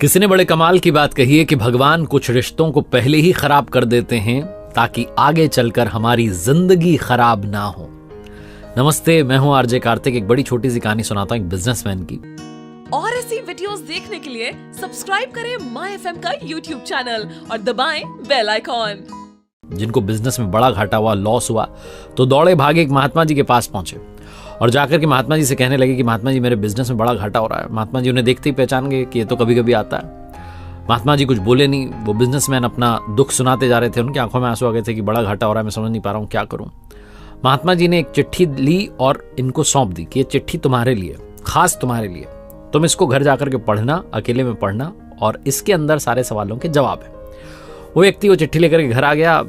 किसी ने बड़े कमाल की बात कही है कि भगवान कुछ रिश्तों को पहले ही खराब कर देते हैं ताकि आगे चलकर हमारी जिंदगी खराब ना हो। नमस्ते, मैं हूं आरजे कार्तिक। एक बड़ी छोटी सी कहानी सुनाता हूं एक बिजनेसमैन की। और ऐसी वीडियोस देखने के लिए सब्सक्राइब करें माय एफएम का यूट्यूब चैनल और दबाएं बेल आइकॉन। जिनको बिजनेस में बड़ा घाटा हुआ, लॉस हुआ, तो दौड़े भागे एक महात्मा जी के पास पहुंचे और जाकर के महात्मा जी से कहने लगे कि महात्मा जी, मेरे बिजनेस में बड़ा घाटा हो रहा है। महात्मा जी उन्हें देखते ही पहचान गए कि ये तो कभी कभी आता है। महात्मा जी कुछ बोले नहीं। वो बिजनेसमैन अपना दुख सुनाते जा रहे थे। उनकी आंखों में आंसू आ गए थे कि बड़ा घाटा हो रहा है, मैं समझ नहीं पा रहा हूँ क्या करूँ। महात्मा जी ने एक चिट्ठी ली और इनको सौंप दी कि ये चिट्ठी तुम्हारे लिए, खास तुम्हारे लिए। तुम इसको घर जाकर के पढ़ना, अकेले में पढ़ना, और इसके अंदर सारे सवालों के जवाब है। वो व्यक्ति वो चिट्ठी लेकर के घर आ गया।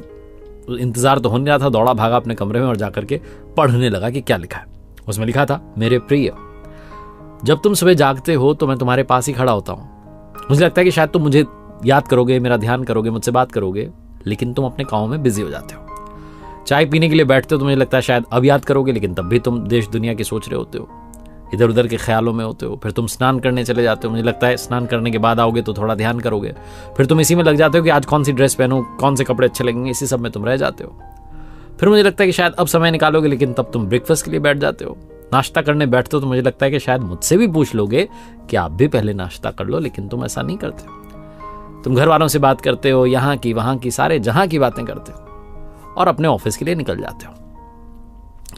इंतजार तो हो नहीं रहा था, दौड़ा भागा अपने कमरे में और जाकर के पढ़ने लगा कि क्या लिखा है। उसमें लिखा था, मेरे प्रिय, जब तुम सुबह जागते हो तो मैं तुम्हारे पास ही खड़ा होता हूं। मुझे लगता है कि शायद तुम मुझे याद करोगे, मेरा ध्यान करोगे, मुझसे बात करोगे, लेकिन तुम अपने कामों में बिजी हो जाते हो। चाय पीने के लिए बैठते हो तो मुझे लगता है शायद अब याद करोगे, लेकिन तब भी तुम देश दुनिया की सोच रहे होते हो, इधर उधर के ख्यालों में होते हो। फिर तुम स्नान करने चले जाते हो, मुझे लगता है स्नान करने के बाद आओगे तो थोड़ा ध्यान करोगे। फिर तुम इसी में लग जाते हो कि आज कौन सी ड्रेस पहनो, कौन से कपड़े अच्छे लगेंगे, इसी सब में तुम रह जाते हो। फिर मुझे लगता है कि शायद अब समय निकालोगे, लेकिन तब तुम ब्रेकफास्ट के लिए बैठ जाते हो। नाश्ता करने बैठते हो तो मुझे लगता है कि शायद मुझसे भी पूछ लोगे कि आप भी पहले नाश्ता कर लो, लेकिन तुम ऐसा नहीं करते हो। तुम घर वालों से बात करते हो, यहाँ की वहाँ की, सारे जहाँ की बातें करते हो और अपने ऑफिस के लिए निकल जाते हो।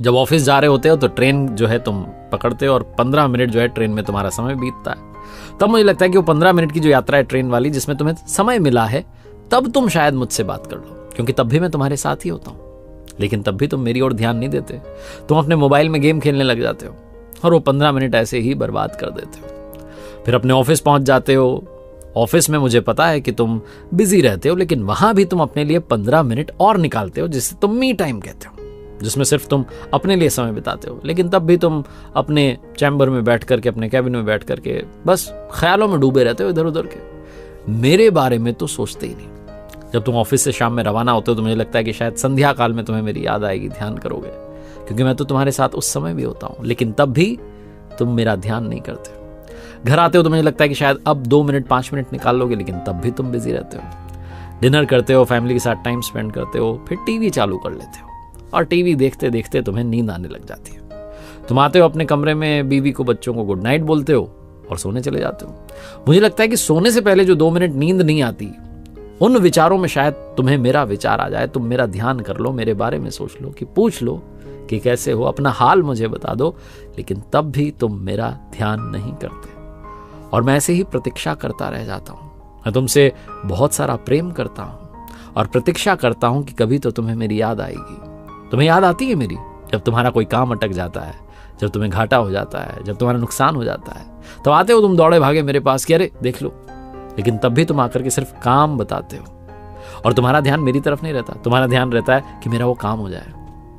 जब ऑफिस जा रहे होते हो तो ट्रेन जो है तुम पकड़ते हो और 15 मिनट जो है ट्रेन में तुम्हारा समय बीतता है। तब मुझे लगता है कि वो 15 मिनट की जो यात्रा है ट्रेन वाली, जिसमें तुम्हें समय मिला है, तब तुम शायद मुझसे बात कर लो, क्योंकि तब भी मैं तुम्हारे साथ ही होता हूँ। लेकिन तब भी तुम मेरी ओर ध्यान नहीं देते। तुम अपने मोबाइल में गेम खेलने लग जाते हो और वो 15 मिनट ऐसे ही बर्बाद कर देते हो। फिर अपने ऑफिस पहुंच जाते हो। ऑफिस में मुझे पता है कि तुम बिजी रहते हो, लेकिन वहां भी तुम अपने लिए 15 मिनट और निकालते हो, जिसे तुम मी टाइम कहते हो, जिसमें सिर्फ तुम अपने लिए समय बिताते हो। लेकिन तब भी तुम अपने चैम्बर में बैठ करके, अपने कैबिन में बैठ करके बस ख्यालों में डूबे रहते हो इधर उधर के। मेरे बारे में तो सोचते ही नहीं। जब तुम ऑफिस से शाम में रवाना होते हो तो मुझे लगता है कि शायद संध्या काल में तुम्हें मेरी याद आएगी, ध्यान करोगे, क्योंकि मैं तो तुम्हारे साथ उस समय भी होता हूं, लेकिन तब भी तुम मेरा ध्यान नहीं करते। घर आते हो तो मुझे लगता है कि शायद अब 2 मिनट 5 मिनट निकाल लोगे, लेकिन तब भी तुम बिजी रहते हो। डिनर करते हो, फैमिली के साथ टाइम स्पेंड करते हो, फिर टीवी चालू कर लेते हो और टीवी देखते देखते तुम्हें नींद आने लग जाती है। तुम आते हो अपने कमरे में, बीवी को, बच्चों को गुड नाइट बोलते हो और सोने चले जाते हो। मुझे लगता है कि सोने से पहले जो 2 मिनट नींद नहीं आती, उन विचारों में शायद तुम्हें मेरा विचार आ जाए। तुम मेरा ध्यान कर लो, मेरे बारे में सोच लो, कि पूछ लो कि कैसे हो, अपना हाल मुझे बता दो, लेकिन तब भी तुम मेरा ध्यान नहीं करते और मैं ऐसे ही प्रतीक्षा करता रह जाता हूं। मैं तुमसे बहुत सारा प्रेम करता हूं और प्रतीक्षा करता हूं कि कभी तो तुम्हें मेरी याद आएगी। तुम्हें याद आती है मेरी जब तुम्हारा कोई काम अटक जाता है, जब तुम्हें घाटा हो जाता है, जब तुम्हारा नुकसान हो जाता है, तो आते हो तुम दौड़े भागे मेरे पास कि अरे देख लो, लेकिन तब भी तुम आकर के सिर्फ काम बताते हो और तुम्हारा ध्यान मेरी तरफ नहीं रहता। तुम्हारा ध्यान रहता है कि मेरा वो काम हो जाए,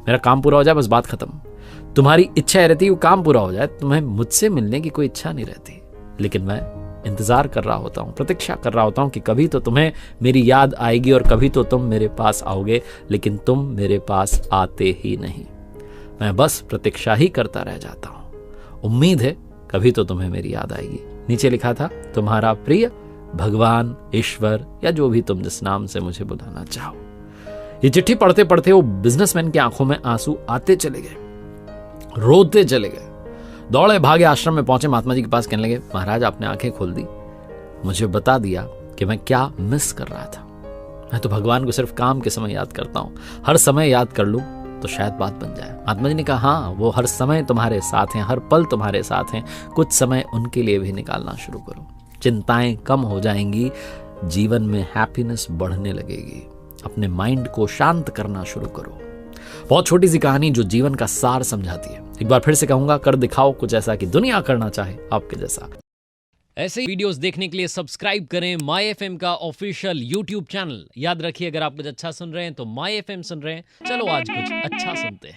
मेरा काम पूरा हो जाए, बस बात खत्म। तुम्हारी इच्छा रहती है वो काम पूरा हो जाए, तुम्हें मुझसे मिलने की कोई इच्छा नहीं रहती, लेकिन मैं इंतजार कर रहा होता हूं, प्रतीक्षा कर रहा होता हूं कि कभी तो तुम्हें मेरी याद आएगी और कभी तो तुम मेरे पास आओगे, लेकिन तुम मेरे पास आते ही नहीं। मैं बस प्रतीक्षा ही करता रह जाता हूं। उम्मीद है कभी तो तुम्हें मेरी याद आएगी। नीचे लिखा था, तुम्हारा प्रिय, भगवान, ईश्वर, या जो भी तुम जिस नाम से मुझे बुलाना चाहो। ये चिट्ठी पढ़ते पढ़ते वो बिजनेसमैन की आंखों में आंसू आते चले गए, रोते चले गए। दौड़े भागे आश्रम में पहुंचे, महात्मा जी के पास कहने लगे, महाराज आपने आंखें खोल दी, मुझे बता दिया कि मैं क्या मिस कर रहा था। मैं तो भगवान को सिर्फ काम के समय याद करता हूं, हर समय याद कर लूं तो शायद बात बन जाए। महात्मा जी ने कहा, हाँ, वो हर समय तुम्हारे साथ हैं, हर पल तुम्हारे साथ हैं, कुछ समय उनके लिए भी निकालना शुरू करो। चिंताएं कम हो जाएंगी, जीवन में हैप्पीनेस बढ़ने लगेगी। अपने माइंड को शांत करना शुरू करो। बहुत छोटी सी कहानी जो जीवन का सार समझाती है। एक बार फिर से कहूंगा, कर दिखाओ कुछ ऐसा कि दुनिया करना चाहे आपके जैसा। ऐसे ही वीडियोस देखने के लिए सब्सक्राइब करें माय एफएम का ऑफिशियल यूट्यूब चैनल। याद रखिए, अगर आप कुछ अच्छा सुन रहे हैं तो माय एफएम सुन रहे हैं। चलो आज कुछ अच्छा सुनते हैं।